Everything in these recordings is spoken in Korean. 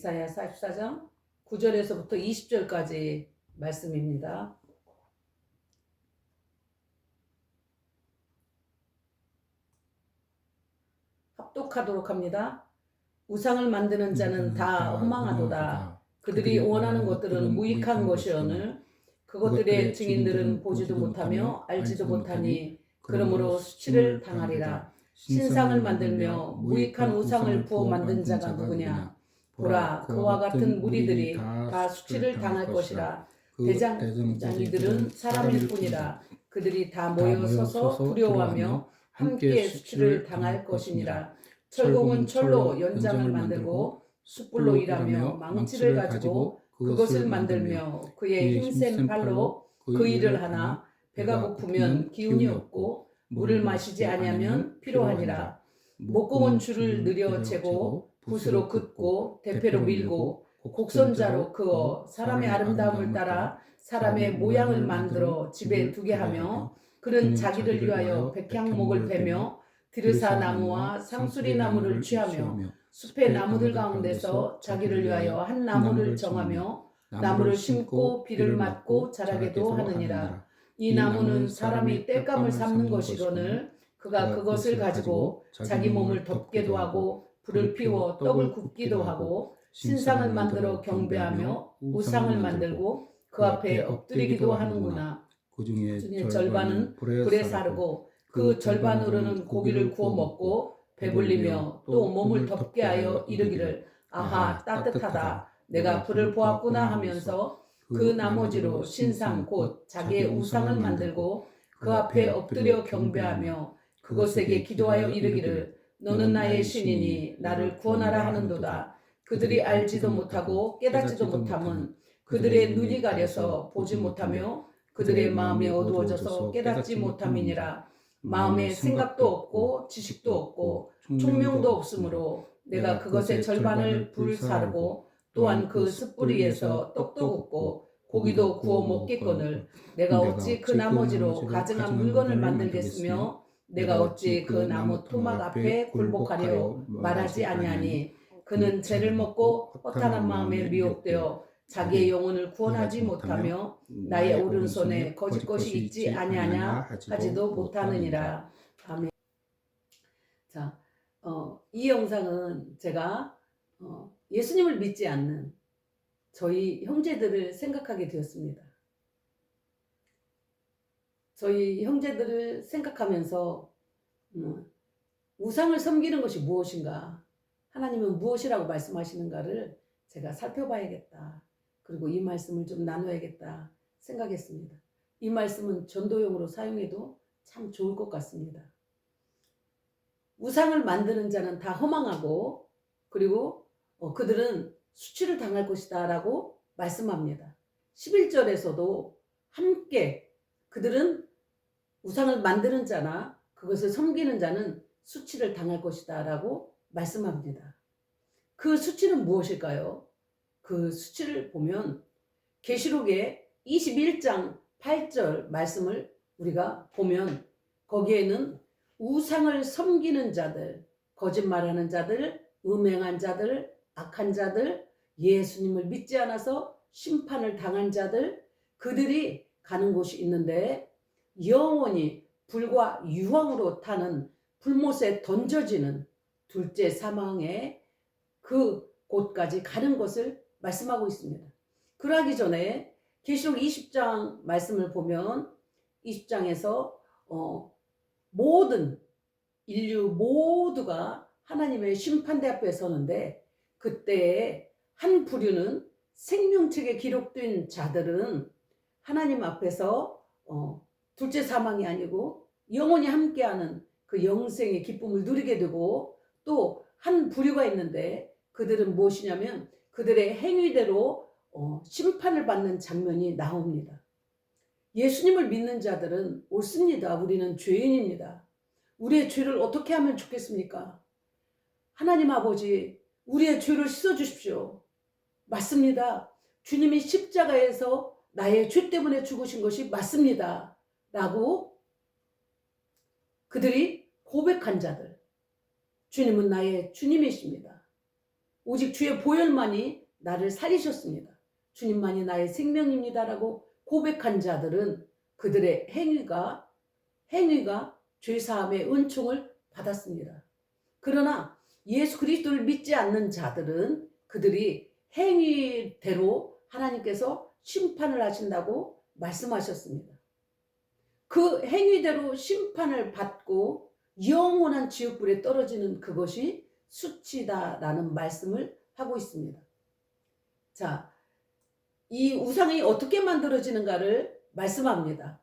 이사야 44장 9절에서부터 20절까지 말씀입니다. 합독하도록 합니다. 우상을 만드는 자는 다 허망하도다. 그들이 원하는 것들은 무익한 것이오늘 그것들의 증인들은 보지도 못하며 알지도 못하니 그러므로 수치를 당하리라. 신상을 만들며 무익한 우상을 부어 만든 자가 누구냐? 보라, 그와 같은 무리들이 다 수치를 당할 것이라. 대장장이들은 사람일 뿐이라. 그들이 다 모여 서서 두려워하며 함께 수치를 당할 것이니라. 철공은 철로 연장을 만들고 숯불로 일하며 망치를 가지고 그것을 만들며 그의 힘센 팔로 그 일을 하나 배가 고프면 기운이 없고 물을 마시지 아니하면 피로하니라. 목공은 줄을 느려 재고 붓으로 긋고 대패로 밀고 곡선자로 그어 사람의 아름다움을 따라 사람의 모양을 만들어 집에 두게 하며 그는 자기를 위하여 백향목을 베며 드르사 나무와 상수리 나무를 취하며 숲의 나무들 가운데서 자기를 위하여 한 나무를 정하며 나무를 심고 비를 맞고 자라게도 하느니라. 이 나무는 사람이 땔감을 삼는 것이거늘 그가 그것을 가지고 자기 몸을 덮게도 하고 불을 피워 떡을 굽기도 하고 신상을 만들어 경배하며 우상을 만들고 그 앞에 엎드리기도 하는구나. 그 중에 절반은 불에 사르고 그 절반으로는 고기를 구워 먹고 배불리며 또 몸을 덮게 하여 이르기를 아하 따뜻하다 내가 불을 보았구나 하면서 그 나머지로 신상 곧 자기의 우상을 만들고 그 앞에 엎드려 경배하며 그것에게 기도하여 이르기를 너는 나의 신이니 나를 구원하라 하는도다. 그들이 알지도 못하고 깨닫지도 못함은 그들의 눈이 가려서 보지 못하며 그들의 마음이 어두워져서 깨닫지 못함이니라. 마음에 생각도 없고 지식도 없고 총명도 없으므로 내가 그것의 절반을 불 사르고 또한 그 숯불위에서 떡도 굽고 고기도 구워 먹겠거늘 내가 어찌 그 나머지로 가증한 물건을 만들겠으며 내가 어찌 그 나무 토막 앞에 굴복하려 말하지 아니하니 그는 죄를 먹고 허탄한 마음에 미혹되어 자기의 영혼을 구원하지 못하며 나의 오른손에 거짓 것이 있지 아니하냐 하지도 못하느니라. 아멘. 자, 이 영상은 제가 예수님을 믿지 않는 저희 형제들을 생각하게 되었습니다. 저희 형제들을 생각하면서 우상을 섬기는 것이 무엇인가, 하나님은 무엇이라고 말씀하시는가를 제가 살펴봐야겠다. 그리고 이 말씀을 좀 나눠야겠다 생각했습니다. 이 말씀은 전도용으로 사용해도 참 좋을 것 같습니다. 우상을 만드는 자는 다 허망하고 그리고 그들은 수치를 당할 것이다 라고 말씀합니다. 11절에서도 함께 그들은 우상을 만드는 자나 그것을 섬기는 자는 수치를 당할 것이다 라고 말씀합니다. 그 수치는 무엇일까요? 그 수치를 보면 계시록의 21장 8절 말씀을 우리가 보면 거기에는 우상을 섬기는 자들, 거짓말하는 자들, 음행한 자들, 악한 자들, 예수님을 믿지 않아서 심판을 당한 자들, 그들이 가는 곳이 있는데 영원히 불과 유황으로 타는 불못에 던져지는 둘째 사망의 그 곳까지 가는 것을 말씀하고 있습니다. 그러기 전에 계시록 20장 말씀을 보면 20장에서 모든 인류 모두가 하나님의 심판대 앞에 서는데 그때에 한 부류는 생명책에 기록된 자들은 하나님 앞에서 둘째 사망이 아니고 영원히 함께하는 그 영생의 기쁨을 누리게 되고 또 한 부류가 있는데 그들은 무엇이냐면 그들의 행위대로 심판을 받는 장면이 나옵니다. 예수님을 믿는 자들은 옳습니다. 우리는 죄인입니다. 우리의 죄를 어떻게 하면 좋겠습니까? 하나님 아버지, 우리의 죄를 씻어주십시오. 맞습니다. 주님이 십자가에서 나의 죄 때문에 죽으신 것이 맞습니다. 라고 그들이 고백한 자들, 주님은 나의 주님이십니다. 오직 주의 보혈만이 나를 살리셨습니다. 주님만이 나의 생명입니다라고 고백한 자들은 그들의 행위가 죄사함의 은총을 받았습니다. 그러나 예수 그리스도를 믿지 않는 자들은 그들이 행위대로 하나님께서 심판을 하신다고 말씀하셨습니다. 그 행위대로 심판을 받고 영원한 지옥불에 떨어지는 그것이 수치다라는 말씀을 하고 있습니다. 자, 이 우상이 어떻게 만들어지는가를 말씀합니다.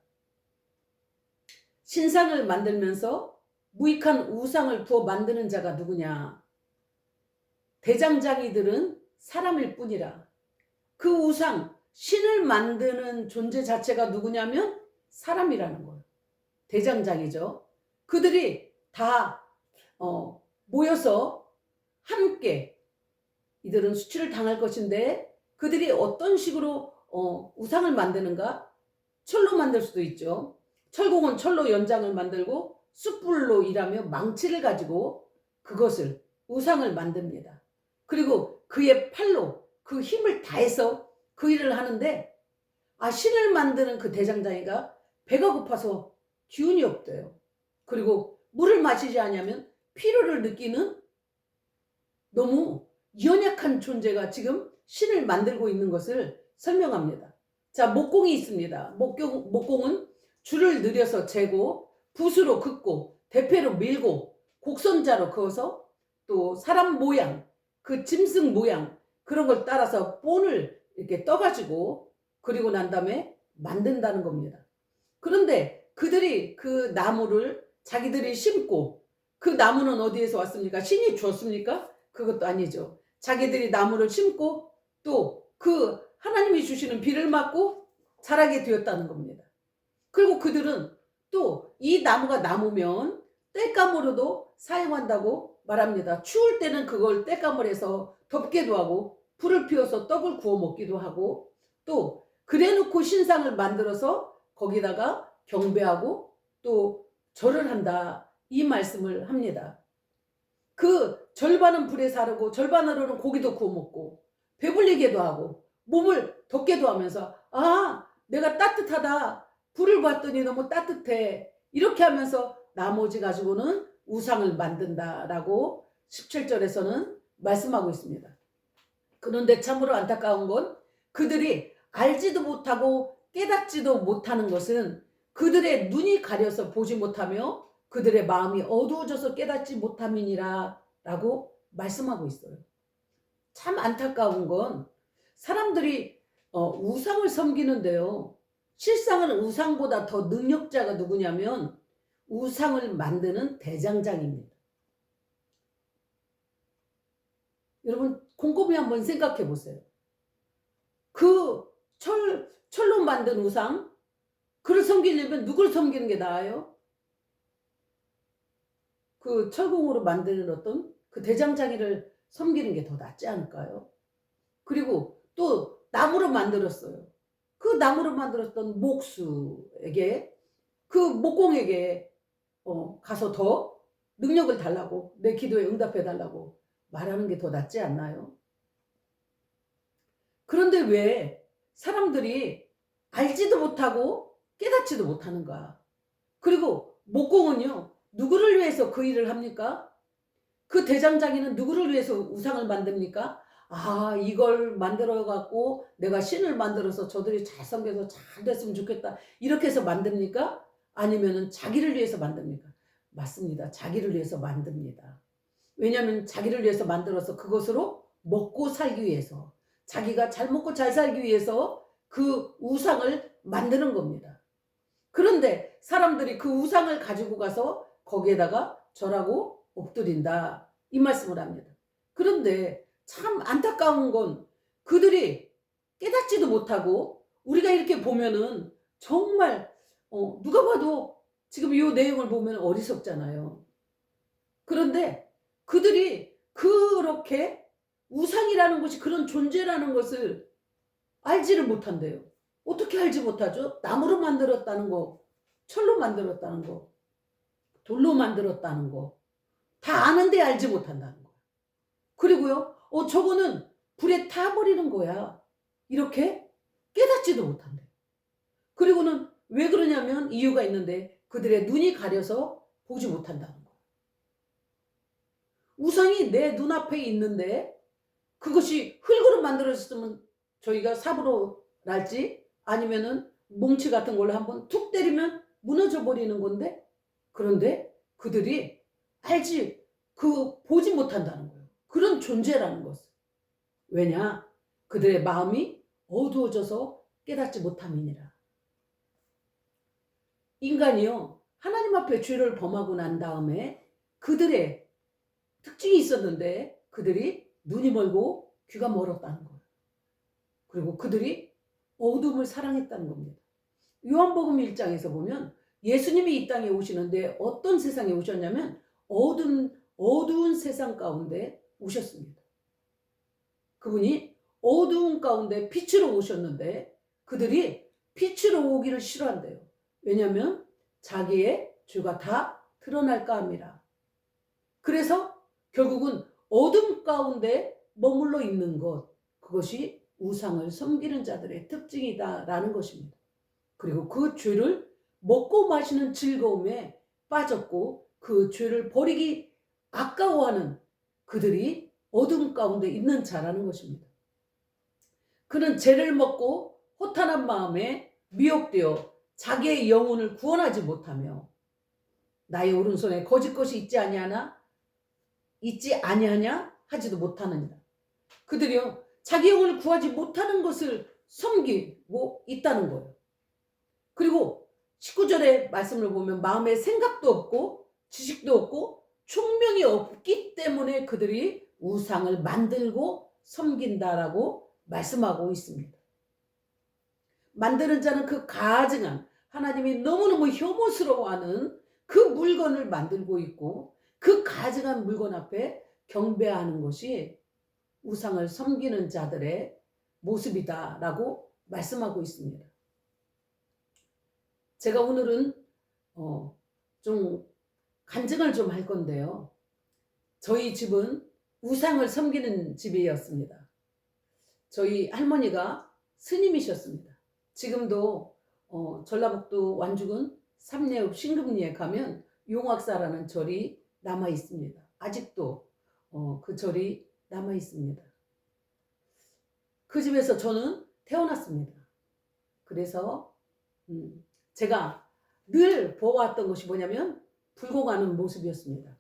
신상을 만들면서 무익한 우상을 두어 만드는 자가 누구냐? 대장장이들은 사람일 뿐이라. 그 우상, 신을 만드는 존재 자체가 누구냐면 사람이라는 거예요. 대장장이죠. 그들이 다 모여서 함께 이들은 수치를 당할 것인데 그들이 어떤 식으로 우상을 만드는가? 철로 만들 수도 있죠. 철공은 철로 연장을 만들고 숯불로 일하며 망치를 가지고 그것을 우상을 만듭니다. 그리고 그의 팔로 그 힘을 다해서 그 일을 하는데 신을 만드는 그 대장장이가 배가 고파서 기운이 없대요. 그리고 물을 마시지 않으면 피로를 느끼는 너무 연약한 존재가 지금 신을 만들고 있는 것을 설명합니다. 자, 목공이 있습니다. 목공은 줄을 늘여서 재고 붓으로 긋고 대패로 밀고 곡선자로 그어서 또 사람 모양, 그 짐승 모양 그런 걸 따라서 본을 이렇게 떠가지고 그리고 난 다음에 만든다는 겁니다. 그런데 그들이 그 나무를 자기들이 심고 그 나무는 어디에서 왔습니까? 신이 주었습니까? 그것도 아니죠. 자기들이 나무를 심고 또 그 하나님이 주시는 비를 맞고 자라게 되었다는 겁니다. 그리고 그들은 또 이 나무가 나무면 땔감으로도 사용한다고 말합니다. 추울 때는 그걸 땔감을 해서 덮게도 하고 불을 피워서 떡을 구워 먹기도 하고 또 그래놓고 신상을 만들어서 거기다가 경배하고 또 절을 한다 이 말씀을 합니다. 그 절반은 불에 사르고 절반으로는 고기도 구워 먹고 배불리게도 하고 몸을 덥게도 하면서 내가 따뜻하다 불을 봤더니 너무 따뜻해 이렇게 하면서 나머지 가지고는 우상을 만든다라고 17절에서는 말씀하고 있습니다. 그런데 참으로 안타까운 건 그들이 알지도 못하고 깨닫지도 못하는 것은 그들의 눈이 가려서 보지 못하며 그들의 마음이 어두워져서 깨닫지 못함이니라 라고 말씀하고 있어요. 참 안타까운 건 사람들이 우상을 섬기는데요. 실상은 우상보다 더 능력자가 누구냐면 우상을 만드는 대장장입니다. 여러분 곰곰이 한번 생각해 보세요. 그 철로 만든 우상 그를 섬기려면 누굴 섬기는 게 나아요? 그 철공으로 만드는 어떤 그 대장장이를 섬기는 게 더 낫지 않을까요? 그리고 또 나무로 만들었어요. 그 나무로 만들었던 목수에게 그 목공에게 가서 더 능력을 달라고 내 기도에 응답해 달라고 말하는 게 더 낫지 않나요? 그런데 왜 사람들이 알지도 못하고 깨닫지도 못하는가? 그리고 목공은요 누구를 위해서 그 일을 합니까? 그 대장장이는 누구를 위해서 우상을 만듭니까? 이걸 만들어 갖고 내가 신을 만들어서 저들이 잘 섬겨서 잘 됐으면 좋겠다 이렇게 해서 만듭니까? 아니면은 자기를 위해서 만듭니까? 맞습니다. 자기를 위해서 만듭니다. 왜냐하면 자기를 위해서 만들어서 그것으로 먹고 살기 위해서 자기가 잘 먹고 잘 살기 위해서 그 우상을 만드는 겁니다. 그런데 사람들이 그 우상을 가지고 가서 거기에다가 절하고 엎드린다 이 말씀을 합니다. 그런데 참 안타까운 건 그들이 깨닫지도 못하고 우리가 이렇게 보면은 정말 누가 봐도 지금 이 내용을 보면 어리석잖아요. 그런데 그들이 그렇게 우상이라는 것이 그런 존재라는 것을 알지를 못한대요. 어떻게 알지 못하죠? 나무로 만들었다는 거, 철로 만들었다는 거, 돌로 만들었다는 거 다 아는데 알지 못한다는 거예요. 그리고요 저거는 불에 타버리는 거야. 이렇게 깨닫지도 못한대. 그리고는 왜 그러냐면 이유가 있는데 그들의 눈이 가려서 보지 못한다는 거야. 우상이 내 눈앞에 있는데 그것이 흙으로 만들어졌으면 저희가 삽으로 날지 아니면은 뭉치 같은 걸로 한번 툭 때리면 무너져 버리는 건데, 그런데 그들이 보지 못한다는 거예요. 그런 존재라는 것을. 왜냐? 그들의 마음이 어두워져서 깨닫지 못함이니라. 인간이요, 하나님 앞에 죄를 범하고 난 다음에 그들의 특징이 있었는데 그들이 눈이 멀고 귀가 멀었다는 거예요. 그리고 그들이 어둠을 사랑했다는 겁니다. 요한복음 1장에서 보면 예수님이 이 땅에 오시는데 어떤 세상에 오셨냐면 어두운 세상 가운데 오셨습니다. 그분이 어두운 가운데 빛으로 오셨는데 그들이 빛으로 오기를 싫어한대요. 왜냐하면 자기의 죄가 다 드러날까 합니다. 그래서 결국은 어둠 가운데 머물러 있는 것, 그것이 우상을 섬기는 자들의 특징이다라는 것입니다. 그리고 그 죄를 먹고 마시는 즐거움에 빠졌고 그 죄를 버리기 아까워하는 그들이 어둠 가운데 있는 자라는 것입니다. 그는 죄를 먹고 허탄한 마음에 미혹되어 자기의 영혼을 구원하지 못하며 나의 오른손에 거짓 것이 있지 아니하냐 하지도 못하느니라. 그들이요, 자기 영혼을 구하지 못하는 것을 섬기고 있다는 거예요. 그리고 19절의 말씀을 보면 마음에 생각도 없고 지식도 없고 총명이 없기 때문에 그들이 우상을 만들고 섬긴다라고 말씀하고 있습니다. 만드는 자는 그 가증한 하나님이 너무너무 혐오스러워하는 그 물건을 만들고 있고 그 가증한 물건 앞에 경배하는 것이 우상을 섬기는 자들의 모습이다라고 말씀하고 있습니다. 제가 오늘은 좀 간증을 좀 할 건데요. 저희 집은 우상을 섬기는 집이었습니다. 저희 할머니가 스님이셨습니다. 지금도 전라북도 완주군 삼례읍 신금리에 가면 용악사라는 절이 남아 있습니다. 아직도 그 절이 남아 있습니다. 그 집에서 저는 태어났습니다. 그래서 제가 늘 보아왔던 것이 뭐냐면 불공하는 모습이었습니다.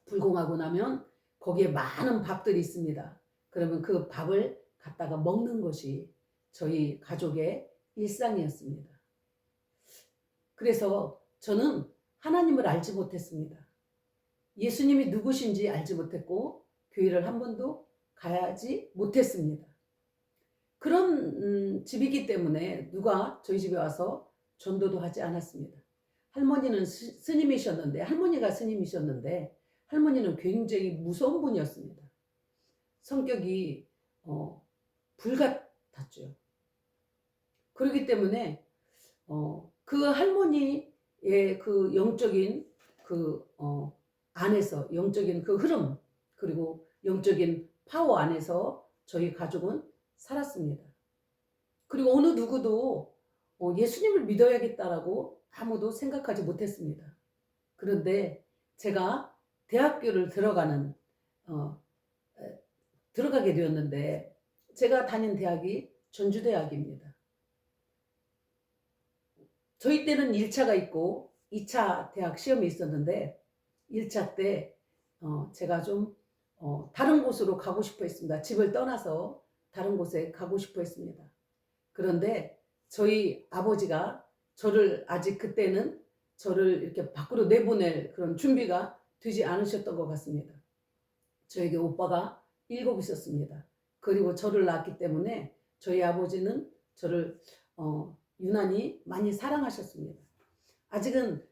불공하고 나면 거기에 많은 밥들이 있습니다. 그러면 그 밥을 갖다가 먹는 것이 저희 가족의 일상이었습니다. 그래서 저는 하나님을 알지 못했습니다. 예수님이 누구신지 알지 못했고 교회를 한 번도 가지 못했습니다. 그런 집이기 때문에 누가 저희 집에 와서 전도도 하지 않았습니다. 할머니는 할머니가 스님이셨는데 할머니는 굉장히 무서운 분이었습니다. 성격이 불같았죠. 그렇기 때문에 그 할머니의 그 영적인 안에서 영적인 그 흐름 그리고 영적인 파워 안에서 저희 가족은 살았습니다. 그리고 어느 누구도 예수님을 믿어야겠다라고 아무도 생각하지 못했습니다. 그런데 제가 대학교를 들어가게 되었는데 제가 다닌 대학이 전주대학입니다. 저희 때는 1차가 있고 2차 대학 시험이 있었는데 1차 때 제가 좀 다른 곳으로 가고 싶어 했습니다. 집을 떠나서 다른 곳에 가고 싶어 했습니다. 그런데 저희 아버지가 아직 그때는 저를 이렇게 밖으로 내보낼 그런 준비가 되지 않으셨던 것 같습니다. 저에게 오빠가 7 있었습니다. 그리고 저를 낳았기 때문에 저희 아버지는 저를 유난히 많이 사랑하셨습니다. 아직은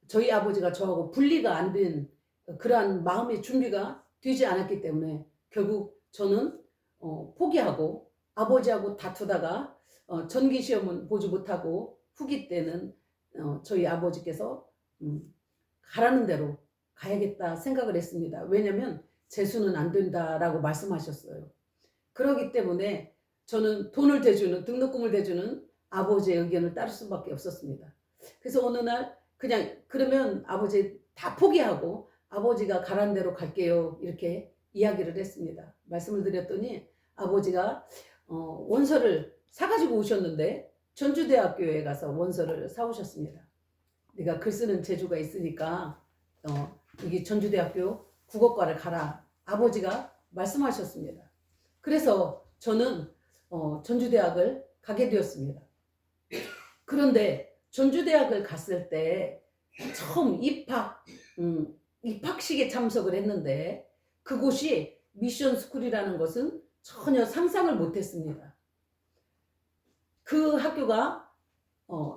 저희 아버지가 저하고 분리가 안 된 그러한 마음의 준비가 되지 않았기 때문에 결국 저는 포기하고 아버지하고 다투다가 전기시험은 보지 못하고 후기 때는 저희 아버지께서 가라는 대로 가야겠다 생각을 했습니다. 왜냐하면 재수는 안 된다라고 말씀하셨어요. 그렇기 때문에 저는 돈을 대주는, 등록금을 대주는 아버지의 의견을 따를 수밖에 없었습니다. 그래서 어느 날 그냥 그러면 아버지 다 포기하고 아버지가 가란 대로 갈게요, 이렇게 이야기를 했습니다. 말씀을 드렸더니 아버지가 원서를 사가지고 오셨는데 전주대학교에 가서 원서를 사오셨습니다. 네가 글 쓰는 재주가 있으니까 여기 전주대학교 국어과를 가라, 아버지가 말씀하셨습니다. 그래서 저는 전주대학을 가게 되었습니다. 그런데 전주대학을 갔을 때 처음 입학식에 참석을 했는데 그곳이 미션 스쿨이라는 것은 전혀 상상을 못했습니다. 그 학교가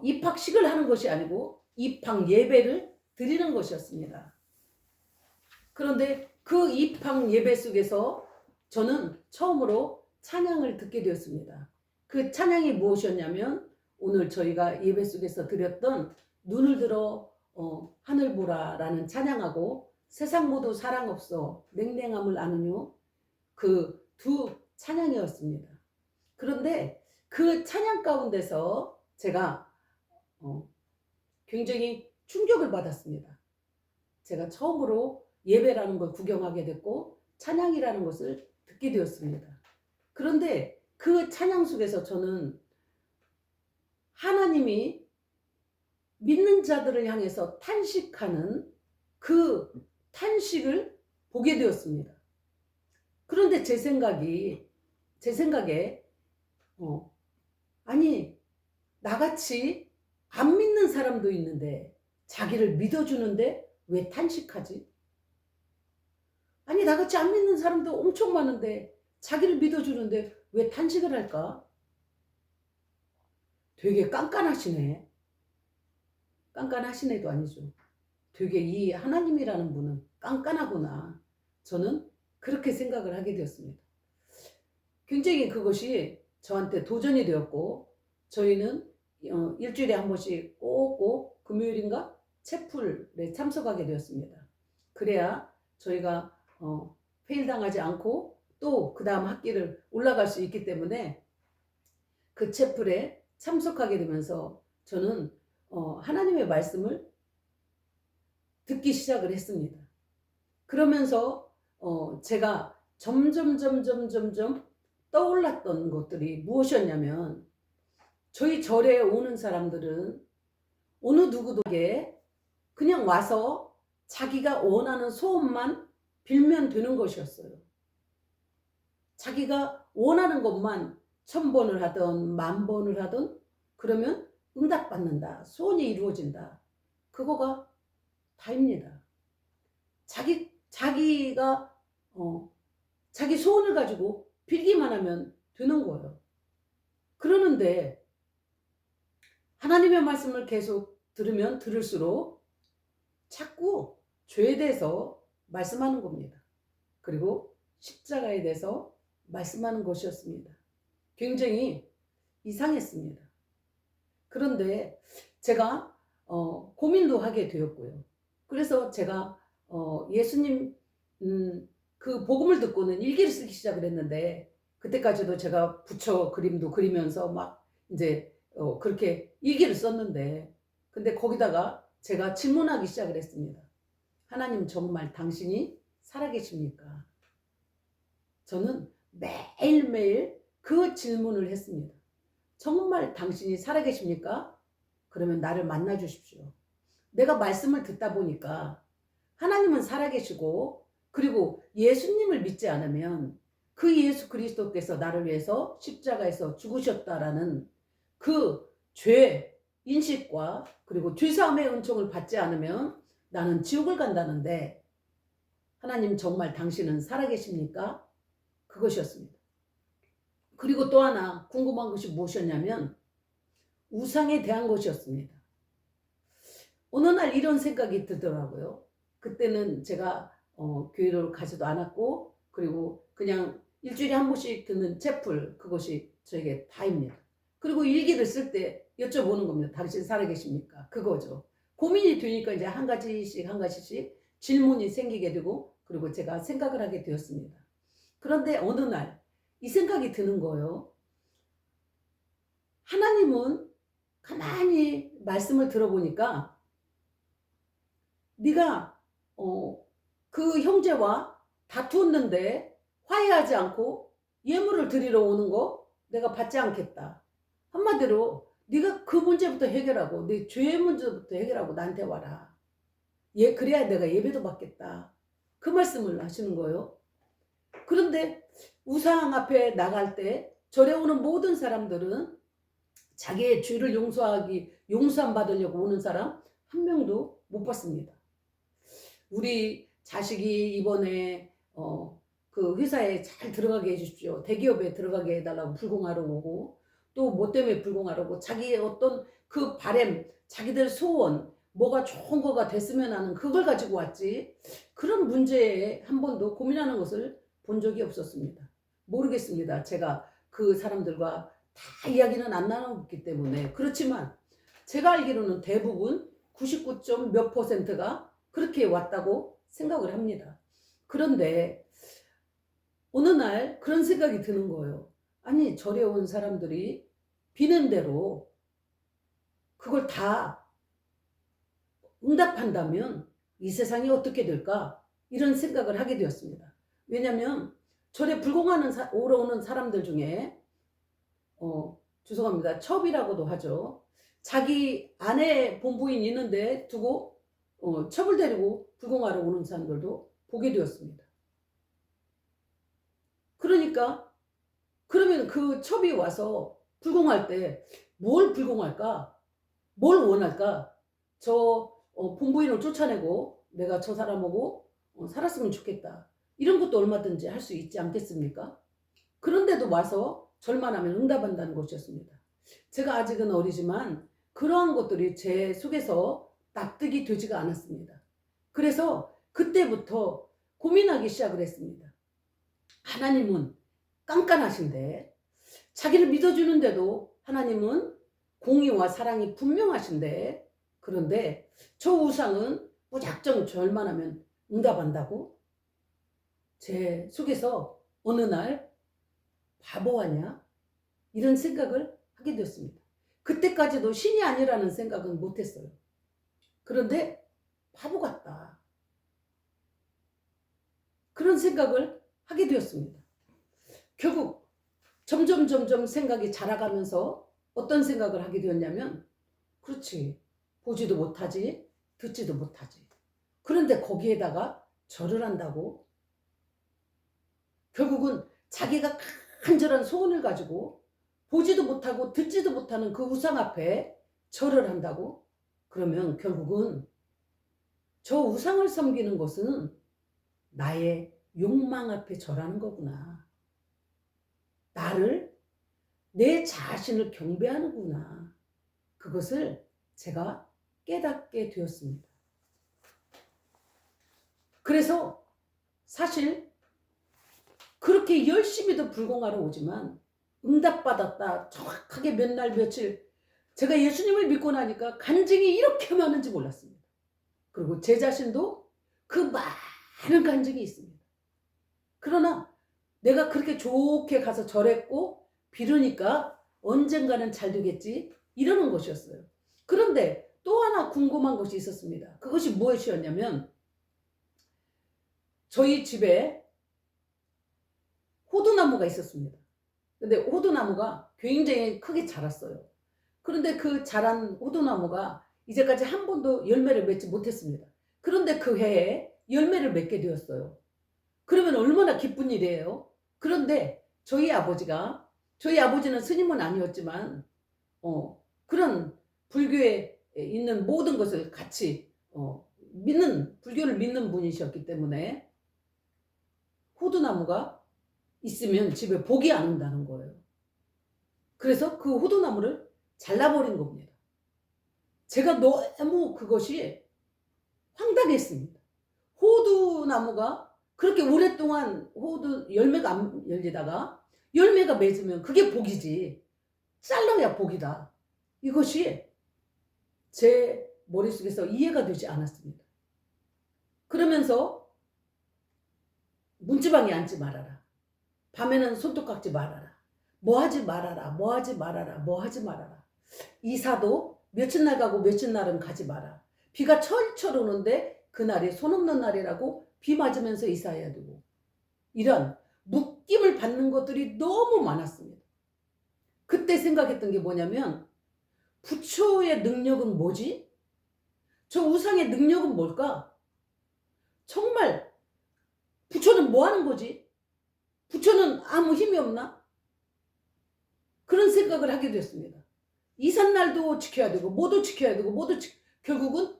입학식을 하는 것이 아니고 입학 예배를 드리는 것이었습니다. 그런데 그 입학 예배 속에서 저는 처음으로 찬양을 듣게 되었습니다. 그 찬양이 무엇이었냐면 오늘 저희가 예배 속에서 드렸던 눈을 들어 하늘 보라 라는 찬양하고 세상 모두 사랑 없어 냉랭함을 아느뇨, 그 두 찬양이었습니다. 그런데 그 찬양 가운데서 제가 굉장히 충격을 받았습니다. 제가 처음으로 예배라는 걸 구경하게 됐고 찬양이라는 것을 듣게 되었습니다. 그런데 그 찬양 속에서 저는 하나님이 믿는 자들을 향해서 탄식하는 그 탄식을 보게 되었습니다. 그런데 제 생각에 아니 나같이 안 믿는 사람도 있는데 자기를 믿어주는데 왜 탄식하지? 아니 나같이 안 믿는 사람도 엄청 많은데 자기를 믿어주는데 왜 탄식을 할까? 되게 깐깐하시네. 깐깐하시네도 아니죠. 되게 이 하나님이라는 분은 깐깐하구나. 저는 그렇게 생각을 하게 되었습니다. 굉장히 그것이 저한테 도전이 되었고 저희는 일주일에 한 번씩 꼭꼭 금요일인가 채플에 참석하게 되었습니다. 그래야 저희가 페일당하지 않고 또 그 다음 학기를 올라갈 수 있기 때문에 그 채플에 참석하게 되면서 저는 하나님의 말씀을 듣기 시작을 했습니다. 그러면서 제가 점점 떠올랐던 것들이 무엇이었냐면 저희 절에 오는 사람들은 어느 누구도에게 그냥 와서 자기가 원하는 소원만 빌면 되는 것이었어요. 자기가 원하는 것만 1000번을 하든 10,000번을 하든 그러면 응답받는다, 소원이 이루어진다, 그거가 다입니다. 자기가 자기 소원을 가지고 빌기만 하면 되는 거예요. 그러는데 하나님의 말씀을 계속 들으면 들을수록 자꾸 죄에 대해서 말씀하는 겁니다. 그리고 십자가에 대해서 말씀하는 것이었습니다. 굉장히 이상했습니다. 그런데 제가 고민도 하게 되었고요. 그래서 제가 예수님 그 복음을 듣고는 일기를 쓰기 시작을 했는데 그때까지도 제가 부처 그림도 그리면서 막 이제 그렇게 일기를 썼는데 근데 거기다가 제가 질문하기 시작을 했습니다. 하나님 정말 당신이 살아계십니까? 저는 매일매일 그 질문을 했습니다. 정말 당신이 살아계십니까? 그러면 나를 만나 주십시오. 내가 말씀을 듣다 보니까 하나님은 살아계시고 그리고 예수님을 믿지 않으면 그 예수 그리스도께서 나를 위해서 십자가에서 죽으셨다라는 그 죄 인식과 그리고 죄사함의 은총을 받지 않으면 나는 지옥을 간다는데 하나님 정말 당신은 살아계십니까? 그것이었습니다. 그리고 또 하나 궁금한 것이 무엇이었냐면 우상에 대한 것이었습니다. 어느 날 이런 생각이 들더라고요. 그때는 제가 교회를 가지도 않았고 그리고 그냥 일주일에 한 번씩 듣는 채플 그것이 저에게 다입니다. 그리고 일기를 쓸 때 여쭤보는 겁니다. 당신 살아계십니까? 그거죠. 고민이 되니까 이제 한 가지씩 질문이 생기게 되고 그리고 제가 생각을 하게 되었습니다. 그런데 어느 날 이 생각이 드는 거예요. 하나님은 가만히 말씀을 들어보니까 네가 그 형제와 다투었는데 화해하지 않고 예물을 드리러 오는 거 내가 받지 않겠다. 한마디로 네가 그 문제부터 해결하고 네 죄의 문제부터 해결하고 나한테 와라. 그래야 내가 예배도 받겠다. 그 말씀을 하시는 거예요. 그런데 우상 앞에 나갈 때 절에 오는 모든 사람들은 자기의 죄를 용서함 받으려고 오는 사람 한 명도 못 봤습니다. 우리 자식이 이번에 그 회사에 잘 들어가게 해주십시오. 대기업에 들어가게 해달라고 불공하러 오고, 또 뭐 때문에 불공하러 오고, 자기의 어떤 그 바램, 자기들 소원, 뭐가 좋은 거가 됐으면 하는 그걸 가지고 왔지, 그런 문제에 한 번도 고민하는 것을 본 적이 없었습니다. 모르겠습니다. 제가 그 사람들과 다 이야기는 안 나눴기 때문에. 그렇지만 제가 알기로는 대부분 99. 몇 %가 그렇게 왔다고 생각을 합니다. 그런데 어느 날 그런 생각이 드는 거예요. 아니, 절에 온 사람들이 비는 대로 그걸 다 응답한다면 이 세상이 어떻게 될까? 이런 생각을 하게 되었습니다. 왜냐하면 절에 불공하는 오러 오는 사람들 중에 죄송합니다. 첩이라고도 하죠. 자기 아내 본부인 있는데 두고 첩을 데리고 불공하러 오는 사람들도 보게 되었습니다. 그러니까 그러면 그 첩이 와서 불공할 때 뭘 불공할까? 뭘 원할까? 저 본부인을 쫓아내고 내가 저 사람하고 살았으면 좋겠다. 이런 것도 얼마든지 할 수 있지 않겠습니까? 그런데도 와서 절만 하면 응답한다는 것이었습니다. 제가 아직은 어리지만 그러한 것들이 제 속에서 납득이 되지가 않았습니다. 그래서 그때부터 고민하기 시작을 했습니다. 하나님은 깐깐하신데, 자기를 믿어주는데도 하나님은 공의와 사랑이 분명하신데, 그런데 저 우상은 무작정 절만 하면 응답한다고? 제 속에서 어느 날 바보 아니야? 이런 생각을 하게 되었습니다. 그때까지도 신이 아니라는 생각은 못했어요. 그런데 바보 같다. 그런 생각을 하게 되었습니다. 결국 점점 생각이 자라가면서 어떤 생각을 하게 되었냐면, 그렇지, 보지도 못하지, 듣지도 못하지. 그런데 거기에다가 절을 한다고? 결국은 자기가 간절한 소원을 가지고 보지도 못하고 듣지도 못하는 그 우상 앞에 절을 한다고? 그러면 결국은 저 우상을 섬기는 것은 나의 욕망 앞에 절하는 거구나. 나를, 내 자신을 경배하는구나. 그것을 제가 깨닫게 되었습니다. 그래서 사실 그렇게 열심히도 불공하러 오지만 응답받았다, 정확하게 몇 날 며칠, 제가 예수님을 믿고 나니까 간증이 이렇게 많은지 몰랐습니다. 그리고 제 자신도 그 많은 간증이 있습니다. 그러나 내가 그렇게 좋게 가서 절했고 빌으니까 언젠가는 잘 되겠지, 이러는 것이었어요. 그런데 또 하나 궁금한 것이 있었습니다. 그것이 무엇이었냐면, 저희 집에 호두나무가 있었습니다. 근데 호두나무가 굉장히 크게 자랐어요. 그런데 그 자란 호두나무가 이제까지 한 번도 열매를 맺지 못했습니다. 그런데 그 해에 열매를 맺게 되었어요. 그러면 얼마나 기쁜 일이에요. 그런데 저희 아버지는 스님은 아니었지만 그런 불교에 있는 모든 것을 같이 불교를 믿는 분이셨기 때문에 호두나무가 있으면 집에 복이 안 온다는 거예요. 그래서 그 호두나무를 잘라버린 겁니다. 제가 너무 그것이 황당했습니다. 호두나무가 그렇게 오랫동안 호두 열매가 안 열리다가 열매가 맺으면 그게 복이지, 잘라야 복이다. 이것이 제 머릿속에서 이해가 되지 않았습니다. 그러면서 문지방에 앉지 말아라. 밤에는 손톱 깎지 말아라. 뭐 하지 말아라. 뭐 하지 말아라. 뭐 하지 말아라. 이사도 며칠 날 가고 며칠 날은 가지 마라. 비가 철철 오는데 그날이 손 없는 날이라고 비 맞으면서 이사해야 되고, 이런 묶임을 받는 것들이 너무 많았습니다. 그때 생각했던 게 뭐냐면, 부처의 능력은 뭐지? 저 우상의 능력은 뭘까? 정말 부처는 뭐 하는 거지? 부처는 아무 힘이 없나? 그런 생각을 하게 됐습니다. 이삿날도 지켜야 되고 뭐도 지켜야 되고 결국은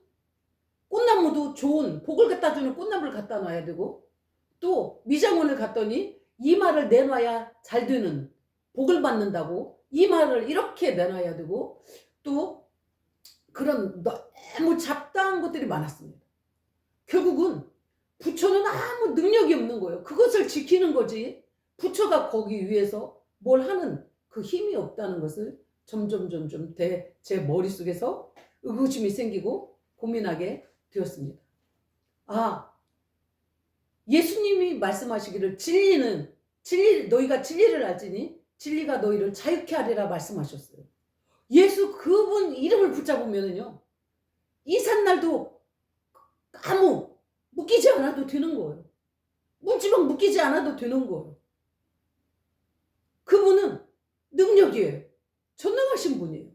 꽃나무도 좋은 복을 갖다 주는 꽃나무를 갖다 놔야 되고, 또 미장원을 갔더니 이마를 내놔야 잘 되는, 복을 받는다고 이마를 이렇게 내놔야 되고, 또 그런 너무 잡다한 것들이 많았습니다. 결국은 부처는 아무 능력이 없는 거예요. 그것을 지키는 거지 부처가 거기 위해서 뭘 하는 그 힘이 없다는 것을 점점 제 머릿속에서 의구심이 생기고 고민하게 되었습니다. 아, 예수님이 말씀하시기를 너희가 진리를 알지니 진리가 너희를 자유케 하리라 말씀하셨어요. 예수 그분 이름을 붙잡으면은요, 이삿날도 아무 묶이지 않아도 되는 거예요. 문지방 묶이지 않아도 되는 거예요. 그분은 능력이에요. 전능하신 분이에요.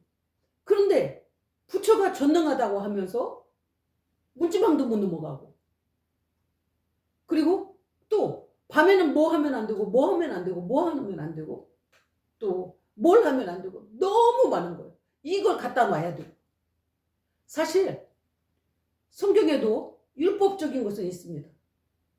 그런데 부처가 전능하다고 하면서 문지방도 못 넘어가고, 그리고 또 밤에는 뭐 하면 안 되고 뭐 하면 안 되고 뭐 하면 안 되고 또 뭘 하면 안 되고 너무 많은 거예요. 이걸 갖다 놔야 돼요. 사실 성경에도 율법적인 것은 있습니다.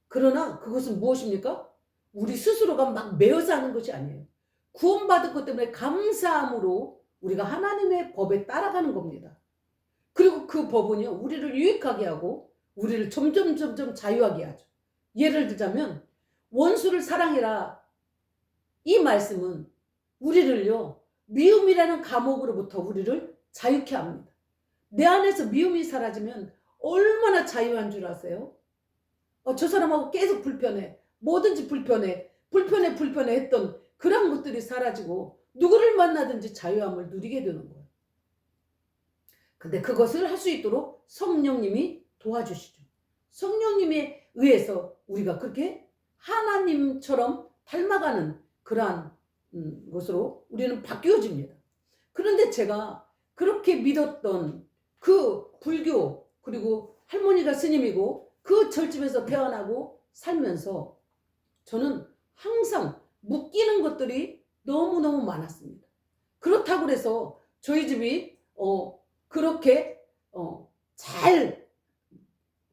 그러나 그것은 무엇입니까? 우리 스스로가 막 매어서 하는 것이 아니에요. 구원받은 것 때문에 감사함으로 우리가 하나님의 법에 따라가는 겁니다. 그리고 그 법은요, 우리를 유익하게 하고 우리를 점점 자유하게 하죠. 예를 들자면 원수를 사랑해라, 이 말씀은 우리를요 미움이라는 감옥으로부터 우리를 자유케 합니다. 내 안에서 미움이 사라지면 얼마나 자유한 줄 아세요? 저 사람하고 계속 불편해, 뭐든지 불편해 했던 그런 것들이 사라지고 누구를 만나든지 자유함을 누리게 되는 거예요. 근데 그것을 할 수 있도록 성령님이 도와주시죠. 성령님에 의해서 우리가 그렇게 하나님처럼 닮아가는 그러한 것으로 우리는 바뀌어집니다. 그런데 제가 그렇게 믿었던 그 불교, 그리고 할머니가 스님이고 그 절집에서 태어나고 살면서 저는 항상 묶이는 것들이 너무너무 많았습니다. 그렇다고 해서 저희 집이 그렇게 잘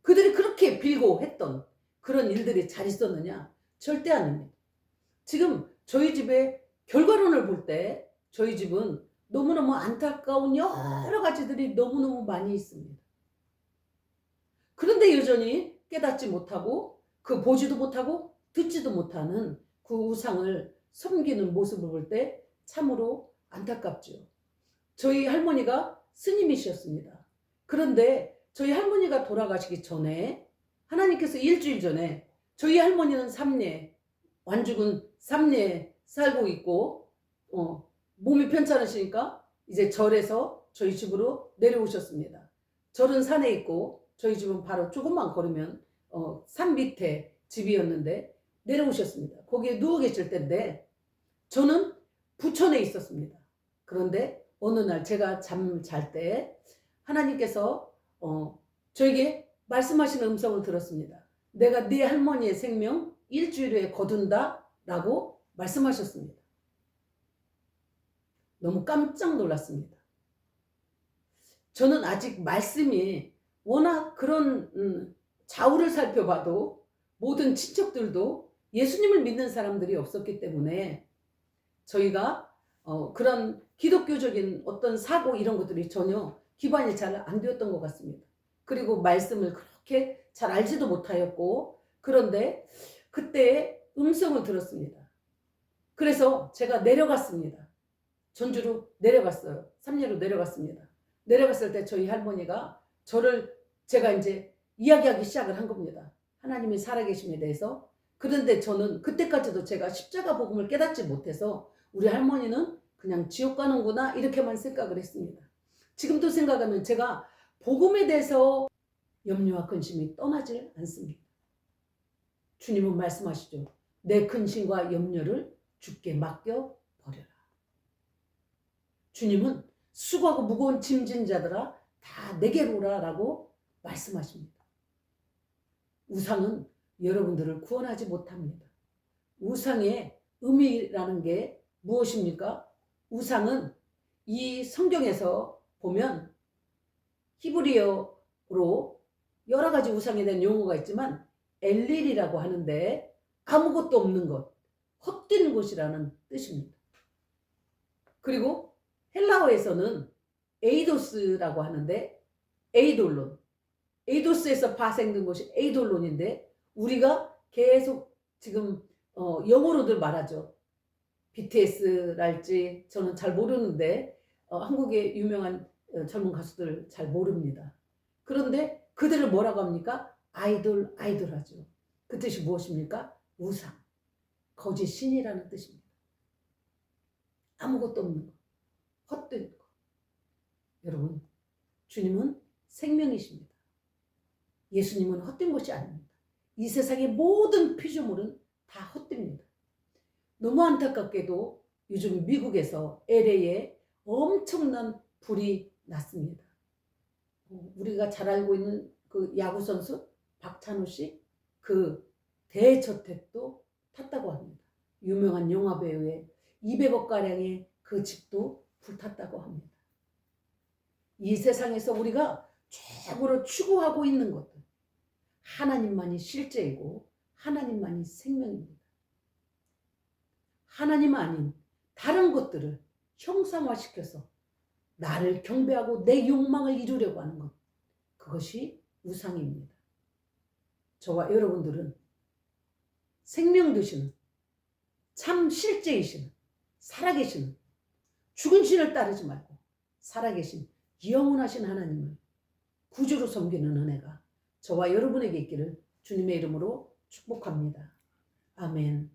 그들이 그렇게 빌고 했던 그런 일들이 잘 있었느냐? 절대 아닙니다. 지금 저희 집의 결과론을 볼 때 저희 집은 너무너무 안타까운 여러 가지들이 너무너무 많이 있습니다. 그런데 여전히 깨닫지 못하고 그 보지도 못하고 듣지도 못하는 그 우상을 섬기는 모습을 볼 때 참으로 안타깝죠. 저희 할머니가 스님이셨습니다. 그런데 저희 할머니가 돌아가시기 전에 하나님께서 일주일 전에 저희 할머니는 삼례, 완죽은 삼례 살고 있고 몸이 편찮으시니까 이제 절에서 저희 집으로 내려오셨습니다. 절은 산에 있고 저희 집은 바로 조금만 걸으면 산 밑에 집이었는데 내려오셨습니다. 거기에 누워 계실 때인데 저는 부천에 있었습니다. 그런데 어느 날 제가 잠 잘 때 하나님께서 저에게 말씀하시는 음성을 들었습니다. 내가 네 할머니의 생명 일주일 후에 거둔다 라고 말씀하셨습니다. 너무 깜짝 놀랐습니다. 저는 아직 말씀이 워낙 그런 좌우를 살펴봐도 모든 친척들도 예수님을 믿는 사람들이 없었기 때문에 저희가 그런 기독교적인 어떤 사고 이런 것들이 전혀 기반이 잘 안 되었던 것 같습니다. 그리고 말씀을 그렇게 잘 알지도 못하였고, 그런데 그때 음성을 들었습니다. 그래서 제가 내려갔습니다. 전주로 내려갔어요. 삼례로 내려갔습니다. 내려갔을 때 저희 할머니가 제가 이제 이야기하기 시작을 한 겁니다. 하나님이 살아계심에 대해서 그런데 저는 그때까지도 제가 십자가 복음을 깨닫지 못해서 우리 할머니는 그냥 지옥 가는구나 이렇게만 생각을 했습니다. 지금도 생각하면 제가 복음에 대해서 염려와 근심이 떠나질 않습니다. 주님은 말씀하시죠. 내 근심과 염려를 주께 맡겨 버려라. 주님은 수고하고 무거운 짐진 자들아 다 내게로 오라라고 말씀하십니다. 우상은 여러분들을 구원하지 못합니다. 우상의 의미라는 게 무엇입니까? 우상은 이 성경에서 보면 히브리어로 여러 가지 우상에 대한 용어가 있지만 엘릴이라고 하는데 아무것도 없는 것, 헛된 곳이라는 뜻입니다. 그리고 헬라어에서는 에이도스라고 하는데 에이돌론, 에이도스에서 파생된 것이 에이돌론인데 우리가 계속 지금 영어로들 말하죠. BTS랄지 저는 잘 모르는데 한국의 유명한 젊은 가수들 잘 모릅니다. 그런데 그들을 뭐라고 합니까? 아이돌 하죠. 그 뜻이 무엇입니까? 우상, 거짓 신이라는 뜻입니다. 아무것도 없는 것, 헛된 것. 여러분, 주님은 생명이십니다. 예수님은 헛된 것이 아닙니다. 이 세상의 모든 피조물은 다 헛됩니다. 너무 안타깝게도 요즘 미국에서 LA에 엄청난 불이 났습니다. 우리가 잘 알고 있는 그 야구 선수 박찬호 씨 그 대저택도 탔다고 합니다. 유명한 영화 배우의 200억 가량의 그 집도 불탔다고 합니다. 이 세상에서 우리가 최고로 추구하고 있는 것들 하나님만이 실제이고 하나님만이 생명입니다. 하나님 아닌 다른 것들을 형상화시켜서 나를 경배하고 내 욕망을 이루려고 하는 것, 그것이 우상입니다. 저와 여러분들은 생명 되시는 참 실제이시는 살아계시는 죽은 신을 따르지 말고 살아계신 영원하신 하나님을 구주로 섬기는 은혜가 저와 여러분에게 있기를 주님의 이름으로 축복합니다. 아멘.